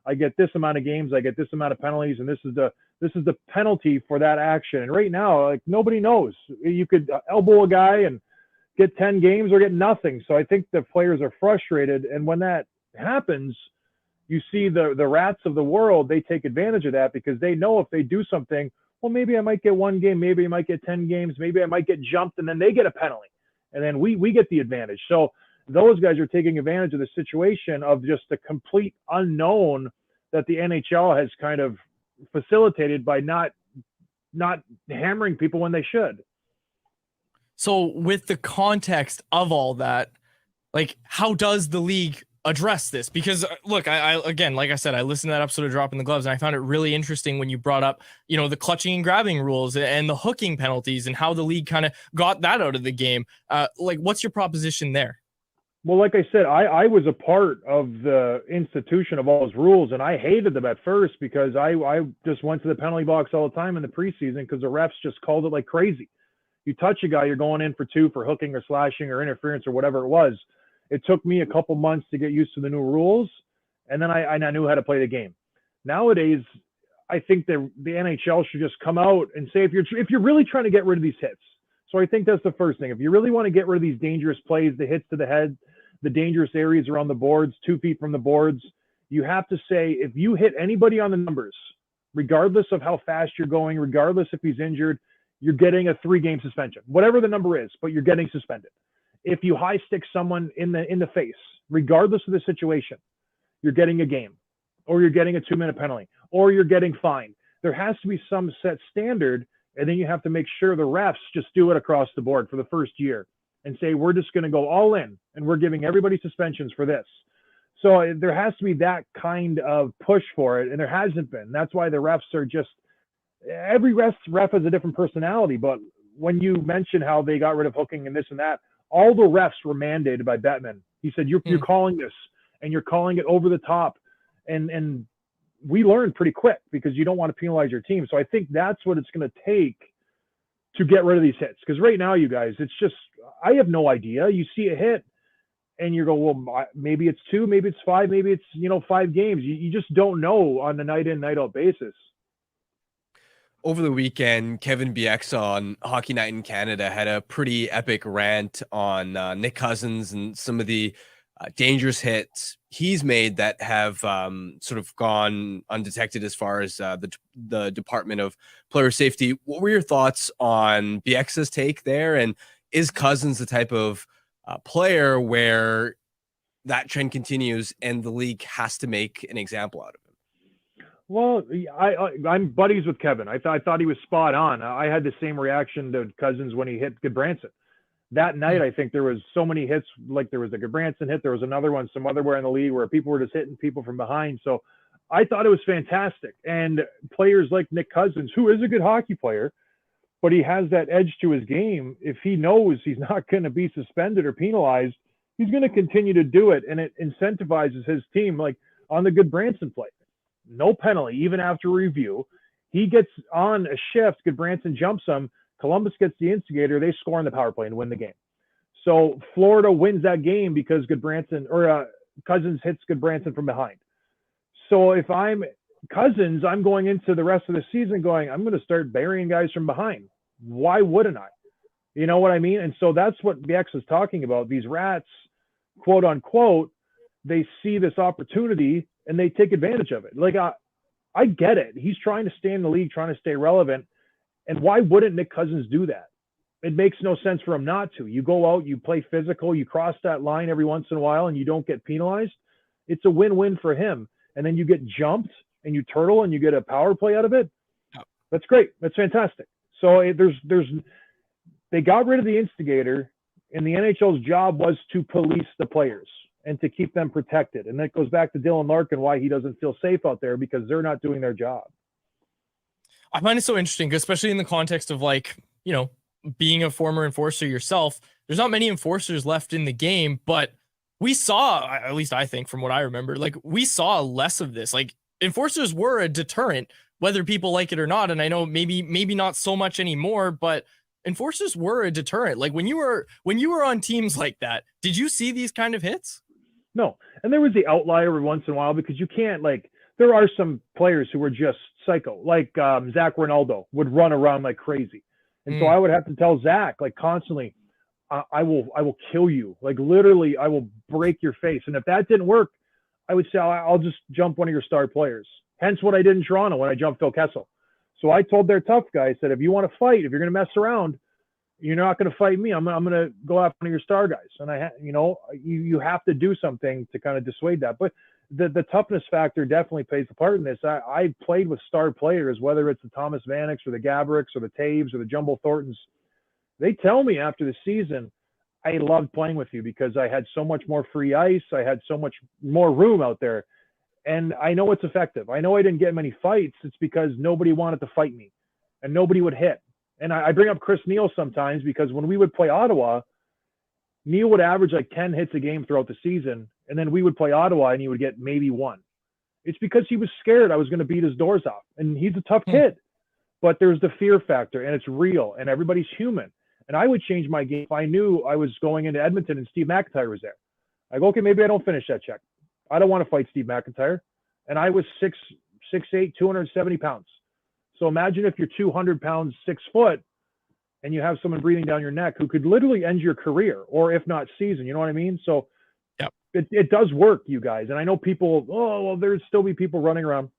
I get this amount of games, I get this amount of penalties, and this is the penalty for that action. And right now, like, nobody knows. You could elbow a guy and get 10 games or get nothing. So I think the players are frustrated. And when that happens, you see the rats of the world, they take advantage of that because they know if they do something, well, maybe I might get 1 game, maybe I might get 10 games, maybe I might get jumped, and then they get a penalty. And then we get the advantage. So those guys are taking advantage of the situation of just the complete unknown that the NHL has kind of facilitated by not hammering people when they should. So with the context of all that, like, how does the league address this? Because look, I again, like I said, I listened to that episode of Dropping the Gloves and I found it really interesting when you brought up, the clutching and grabbing rules and the hooking penalties and how the league kind of got that out of the game. Like, what's your proposition there? Well, like I said, I was a part of the institution of all those rules, and I hated them at first because I just went to the penalty box all the time in the preseason because the refs just called it like crazy. You touch a guy, you're going in for 2 for hooking or slashing or interference or whatever it was. It took me a couple months to get used to the new rules, and then I knew how to play the game. Nowadays, I think the NHL should just come out and say, if you're really trying to get rid of these hits. So I think that's the first thing. If you really want to get rid of these dangerous plays, the hits to the head, the dangerous areas around the boards, 2 feet from the boards, you have to say, if you hit anybody on the numbers, regardless of how fast you're going, regardless if he's injured, you're getting a 3-game suspension, whatever the number is, but you're getting suspended. If you high stick someone in the face, regardless of the situation, you're getting a game, or you're getting a 2-minute penalty, or you're getting fined. There has to be some set standard, and then you have to make sure the refs just do it across the board for the first year and say, we're just going to go all in, and we're giving everybody suspensions for this. So there has to be that kind of push for it, and there hasn't been. That's why the refs are just, every ref has a different personality, but when you mention how they got rid of hooking and this and that, all the refs were mandated by Bettman. He said, you're calling this, and you're calling it over the top. And we learned pretty quick because you don't want to penalize your team. So I think that's what it's going to take to get rid of these hits. Because right now, you guys, it's just, I have no idea. You see a hit and you go, well, maybe it's 2, maybe it's 5, maybe it's, 5 games. You just don't know on a night in, night out basis. Over the weekend, Kevin Bieksa on Hockey Night in Canada had a pretty epic rant on Nick Cousins and some of the dangerous hits he's made that have sort of gone undetected as far as the Department of Player Safety. What were your thoughts on Bieksa's take there? And is Cousins the type of player where that trend continues and the league has to make an example out of him? Well, I'm buddies with Kevin. I thought he was spot on. I had the same reaction to Cousins when he hit Goodbranson. That night, I think there was so many hits, like there was a Goodbranson hit, there was another one some other where in the league where people were just hitting people from behind. So I thought it was fantastic. And players like Nick Cousins, who is a good hockey player, but he has that edge to his game. If he knows he's not going to be suspended or penalized, he's going to continue to do it. And it incentivizes his team, like on the Goodbranson play. No penalty, even after review. He gets on a shift, Goodbranson jumps him, Columbus gets the instigator, they score in the power play and win the game. So Florida wins that game because Cousins hits Goodbranson from behind. So if I'm Cousins, I'm going into the rest of the season going, I'm going to start burying guys from behind. Why wouldn't I? You know what I mean? And so that's what BX is talking about. These rats, quote unquote, they see this opportunity and they take advantage of it. Like, I get it. He's trying to stay in the league, trying to stay relevant. And why wouldn't Nick Cousins do that? It makes no sense for him not to. You go out, you play physical, you cross that line every once in a while, and you don't get penalized. It's a win-win for him. And then you get jumped and you turtle and you get a power play out of it. That's great. That's fantastic. So they got rid of the instigator, and the NHL's job was to police the players and to keep them protected. And that goes back to Dylan Larkin, why he doesn't feel safe out there, because they're not doing their job. I find it so interesting, especially in the context of, like, you know, being a former enforcer yourself. There's not many enforcers left in the game, but we saw, at least I think from what I remember, like, we saw less of this. Like, enforcers were a deterrent, whether people like it or not. And I know maybe not so much anymore, but enforcers were a deterrent. Like, when you were on teams like that, did you see these kind of hits? No. And there was the outlier every once in a while, because you can't, like, there are some players who were just psycho, like Zach Ronaldo would run around like crazy. And so I would have to tell Zach, like, constantly, I will kill you. Like, literally, I will break your face. And if that didn't work, I would say, I'll just jump one of your star players. Hence what I did in Toronto when I jumped Phil Kessel. So I told their tough guy, I said, if you want to fight, if you're going to mess around, you're not going to fight me. I'm going to go after one of your star guys. And you have to do something to kind of dissuade that. But the toughness factor definitely plays a part in this. I played with star players, whether it's the Thomas Vaneks or the Gavoricks or the Taves or the Jumbo Thorntons. They tell me after the season, I loved playing with you because I had so much more free ice. I had so much more room out there. And I know it's effective. I know I didn't get many fights. It's because nobody wanted to fight me and nobody would hit. And I bring up Chris Neal sometimes because when we would play Ottawa, Neal would average like 10 hits a game throughout the season. And then we would play Ottawa and he would get maybe one. It's because he was scared I was going to beat his doors off. And he's a tough kid. But there's the fear factor, and it's real, and everybody's human. And I would change my game if I knew I was going into Edmonton and Steve McIntyre was there. I go, okay, maybe I don't finish that check. I don't want to fight Steve McIntyre. And I was 6'8", 270 pounds. So imagine if you're 200 pounds, 6 foot, and you have someone breathing down your neck who could literally end your career, or if not season, you know what I mean? So it does work, you guys. And I know people, there'd still be people running around.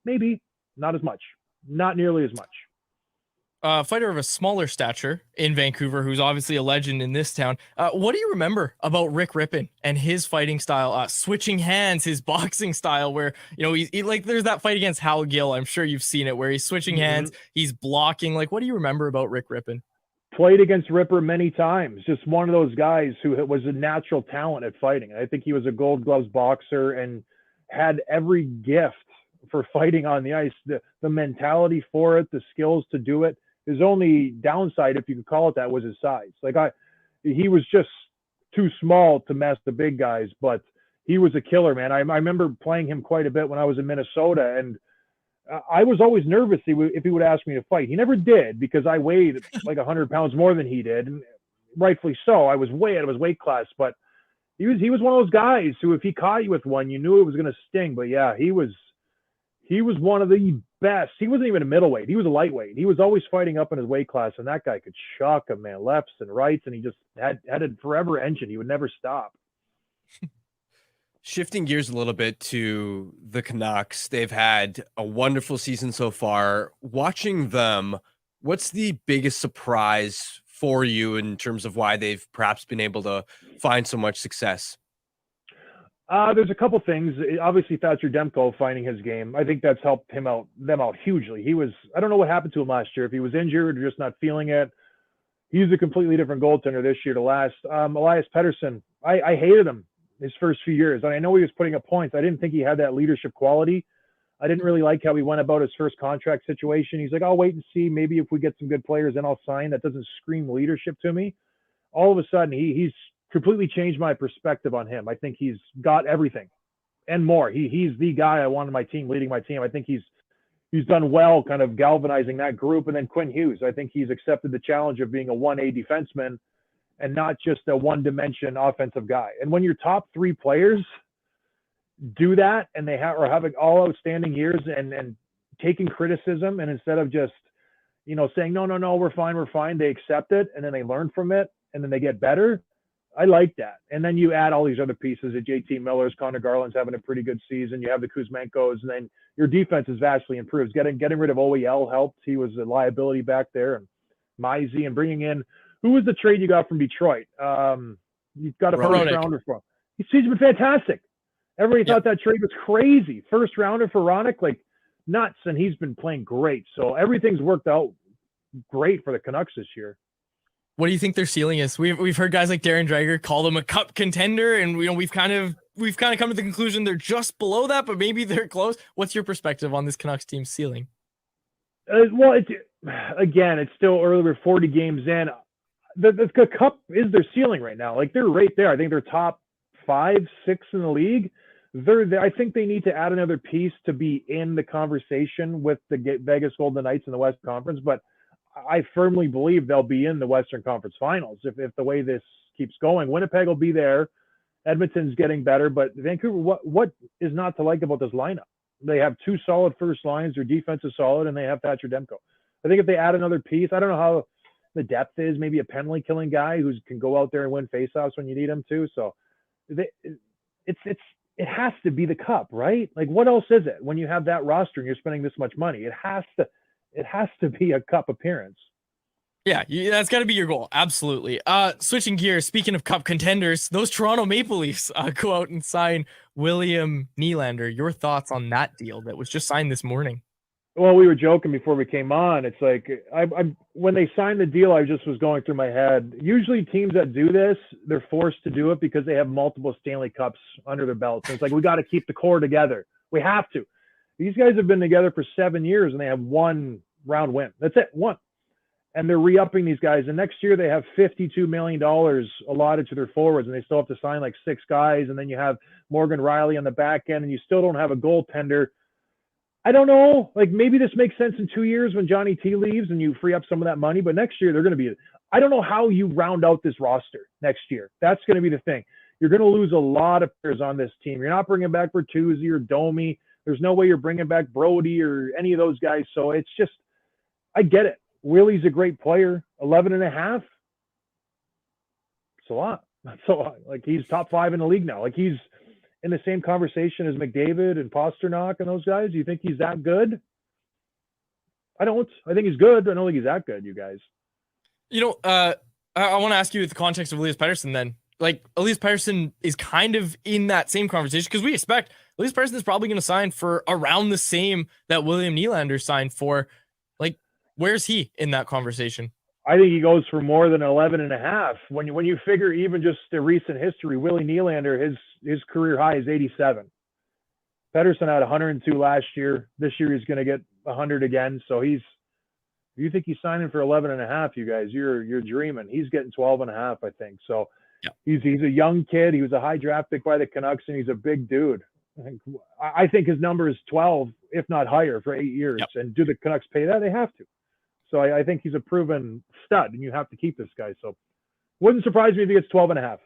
Maybe, not as much. Not nearly as much. Fighter of a smaller stature in Vancouver, who's obviously a legend in this town. What do you remember about Rick Rippon and his fighting style, switching hands, his boxing style, where, you know, he like, there's that fight against Hal Gill. I'm sure you've seen it, where he's switching hands, he's blocking. Like, what do you remember about Rick Rippon? Played against Ripper many times. Just one of those guys who was a natural talent at fighting. I think he was a Gold Gloves boxer and had every gift for fighting on the ice, the mentality for it, the skills to do it. His only downside, if you could call it that, was his size. Like, he was just too small to mess the big guys, but he was a killer, man. I remember playing him quite a bit when I was in Minnesota, and I was always nervous if he would ask me to fight. He never did, because I weighed like 100 pounds more than he did, and rightfully so. I was way out of his weight class, but he was one of those guys who, if he caught you with one, you knew it was going to sting. But yeah, he was one of the best. He wasn't even a middleweight. He was a lightweight. He was always fighting up in his weight class, and that guy could shock him, man, lefts and rights, and he just had a forever engine. He would never stop. Shifting gears a little bit to the Canucks, they've had a wonderful season so far. Watching them, what's the biggest surprise for you in terms of why they've perhaps been able to find so much success? There's a couple things. Obviously, Thatcher Demko finding his game. I think that's helped them out hugely. I don't know what happened to him last year. If he was injured or just not feeling it. He's a completely different goaltender this year to last. Elias Pettersson, I hated him his first few years. And I know he was putting up points. I didn't think he had that leadership quality. I didn't really like how he went about his first contract situation. He's like, I'll wait and see. Maybe if we get some good players, then I'll sign. That doesn't scream leadership to me. All of a sudden, he's completely changed my perspective on him. I think he's got everything and more. He's the guy I want on my team, leading my team. I think he's done well kind of galvanizing that group. And then Quinn Hughes, I think he's accepted the challenge of being a 1A defenseman and not just a one-dimension offensive guy. And when your top 3 players do that and they are having all outstanding years and taking criticism, and instead of just, you know, saying, no, we're fine, they accept it and then they learn from it and then they get better. I like that. And then you add all these other pieces of JT Miller's, Connor Garland's having a pretty good season. You have the Kuzmenkos, and then your defense is vastly improved. Getting rid of OEL helped. He was a liability back there, and Mizey, and bringing in Who was the trade you got from Detroit? You've got a Hronek. first rounder for him. He's been fantastic. Everybody thought that trade was crazy. First rounder for Hronek, like nuts, and he's been playing great. So everything's worked out great for the Canucks this year. What do you think their ceiling is? We've heard guys like Darren Dreger call them a cup contender, and we've kind of come to the conclusion they're just below that, but maybe they're close. What's your perspective on this Canucks team ceiling? Well, it's still early. We're 40 games in. The cup is their ceiling right now. Like they're right there. I think they're top 5, 6 in the league. I think they need to add another piece to be in the conversation with the Vegas Golden Knights in the West Conference, but I firmly believe they'll be in the Western Conference Finals if the way this keeps going. Winnipeg will be there. Edmonton's getting better, but Vancouver, what is not to like about this lineup? They have 2 solid first lines. Their defense is solid, and they have Thatcher Demko. I think if they add another piece, I don't know how the depth is. Maybe a penalty killing guy who can go out there and win faceoffs when you need him to. So it has to be the cup, right? Like what else is it when you have that roster and you're spending this much money? It has to be a cup appearance. Yeah, that's got to be your goal. Absolutely. Switching gears, speaking of cup contenders, those Toronto Maple Leafs go out and sign William Nylander. Your thoughts on that deal that was just signed this morning? Well, we were joking before we came on. It's like when they signed the deal, I just was going through my head. Usually teams that do this, they're forced to do it because they have multiple Stanley Cups under their belts. And it's like, we got to keep the core together. We have to. These guys have been together for 7 years and they have 1 round win. That's it, 1. And they're re-upping these guys. And next year they have $52 million allotted to their forwards, and they still have to sign like 6 guys. And then you have Morgan Riley on the back end, and you still don't have a goaltender. I don't know. Like maybe this makes sense in 2 years when Johnny T leaves and you free up some of that money. But next year they're going to be. I don't know how you round out this roster next year. That's going to be the thing. You're going to lose a lot of players on this team. You're not bringing back Bertuzzi or Domi. There's no way you're bringing back Brody or any of those guys. So it's just, I get it. Willie's a great player. 11.5. It's a lot. That's a lot. Like he's top 5 in the league now. Like he's in the same conversation as McDavid and Pasternak and those guys. Do you think he's that good? I don't. I think he's good. I don't think he's that good, you guys. You know, I want to ask you with the context of Elias Pettersson then. Like, Elias Pettersson is kind of in that same conversation because we expect Elias Pettersson is probably going to sign for around the same that William Nylander signed for. Like, where's he in that conversation? I think he goes for more than 11.5. When you figure even just the recent history, Willie Nylander, his career high is 87. Pettersson had 102 last year. This year he's going to get 100 again. So if you think he's signing for 11.5, you guys, you're dreaming. He's getting 12.5, I think. So yeah. He's a young kid. He was a high draft pick by the Canucks, and he's a big dude. I think his number is 12, if not higher, for 8 years. Yep. And do the Canucks pay that? They have to. So I think he's a proven stud, and you have to keep this guy. So wouldn't surprise me if he gets 12.5.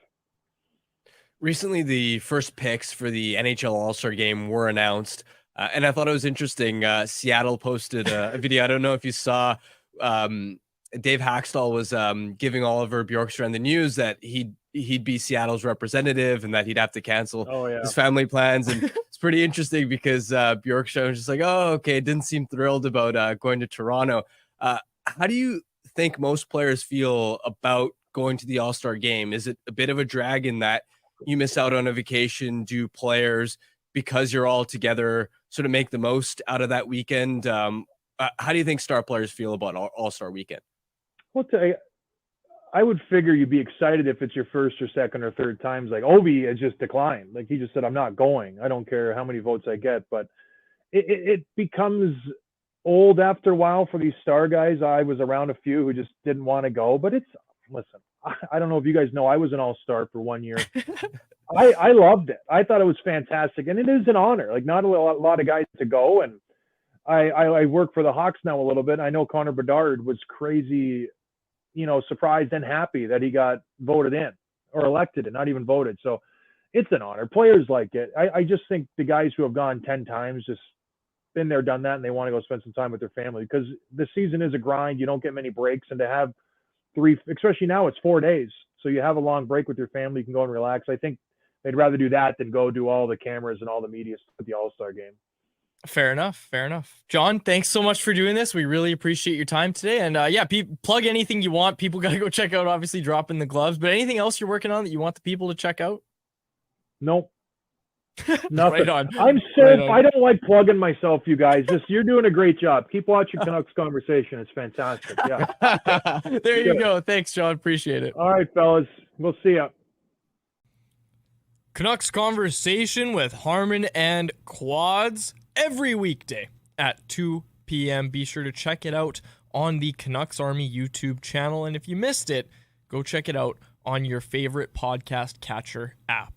Recently, the first picks for the NHL All-Star Game were announced, and I thought it was interesting. Seattle posted a video. I don't know if you saw. Dave Haxtell was giving Oliver Bjorkstrand the news that he'd be Seattle's representative and that he'd have to cancel his family plans. And it's pretty interesting because Bjorkstrand was just like, oh, okay, didn't seem thrilled about going to Toronto. How do you think most players feel about going to the All-Star Game? Is it a bit of a drag in that you miss out on a vacation? Do players, because you're all together, sort of make the most out of that weekend? How do you think star players feel about All-Star Weekend? Well, I would figure you'd be excited if it's your first or second or third times. Like Ovi has just declined. Like he just said, I'm not going. I don't care how many votes I get. But it becomes old after a while for these star guys. I was around a few who just didn't want to go. But listen, I don't know if you guys know, I was an all-star for 1 year. I loved it. I thought it was fantastic. And it is an honor. Like not a lot of guys to go. And I work for the Hawks now a little bit. I know Connor Bedard was crazy, surprised and happy that he got voted in or elected and not even voted. So it's an honor. Players like it. I just think the guys who have gone 10 times, just been there, done that, and they want to go spend some time with their family because the season is a grind. You don't get many breaks, and to have 3, especially now it's 4 days. So you have a long break with your family. You can go and relax. I think they'd rather do that than go do all the cameras and all the media stuff at the All-Star Game. Fair enough. Fair enough. John, thanks so much for doing this. We really appreciate your time today. And yeah, plug anything you want. People got to go check out, obviously, Dropping the Gloves. But anything else you're working on that you want the people to check out? Nope. Nothing. Right on. I'm so Right on. I don't like plugging myself, you guys. You're doing a great job. Keep watching Canucks Conversation. It's fantastic. Yeah. There you go. Thanks, John. Appreciate it. All right, fellas. We'll see ya. Canucks Conversation with Harmon and Quads every weekday at 2 p.m. Be sure to check it out on the Canucks Army YouTube channel. And if you missed it, go check it out on your favorite podcast catcher app.